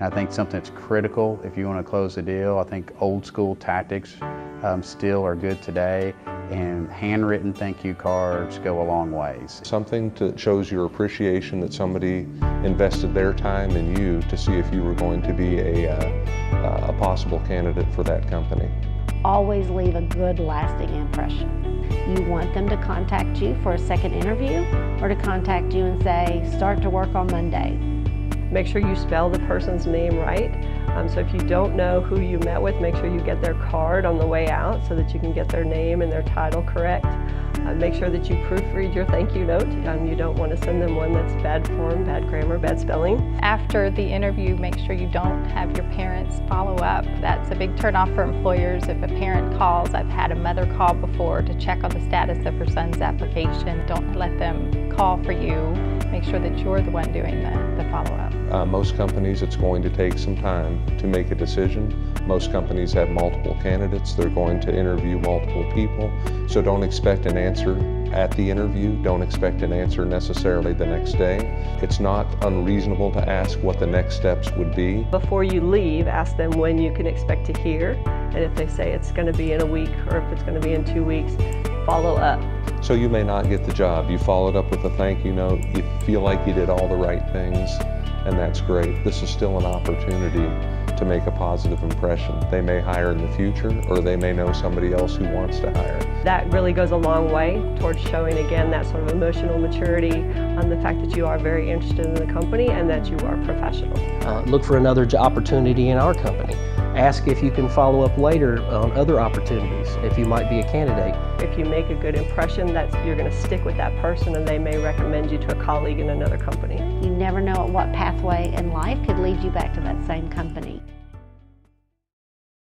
And I think something that's critical if you want to close the deal. I think old school tactics still are good today, and handwritten thank you cards go a long ways. Something that shows your appreciation that somebody invested their time in you to see if you were going to be a possible candidate for that company. Always leave a good, lasting impression. You want them to contact you for a second interview or to contact you and say, start to work on Monday. Make sure you spell the person's name right. So if you don't know who you met with, make sure you get their card on the way out so that you can get their name and their title correct. Make sure that you proofread your thank you note. You don't want to send them one that's bad form, bad grammar, bad spelling. After the interview, make sure you don't have your parents follow up. That's a big turnoff for employers. If a parent calls, I've had a mother call before to check on the status of her son's application. Don't let them call for you. Make sure that you're the one doing the follow-up. Most companies, it's going to take some time to make a decision. Most companies have multiple candidates. They're going to interview multiple people. So don't expect an answer at the interview. Don't expect an answer necessarily the next day. It's not unreasonable to ask what the next steps would be. Before you leave, ask them when you can expect to hear. And if they say it's going to be in a week or if it's going to be in 2 weeks, follow up. So you may not get the job. You followed up with a thank you note. You feel like you did all the right things, and that's great. This is still an opportunity to make a positive impression. They may hire in the future, or they may know somebody else who wants to hire. That really goes a long way towards showing, again, that sort of emotional maturity on the fact that you are very interested in the company and that you are professional. Look for another opportunity in our company. Ask if you can follow up later on other opportunities, if you might be a candidate. If you make a good impression, you're going to stick with that person and they may recommend you to a colleague in another company. You never know what pathway in life could lead you back to that same company.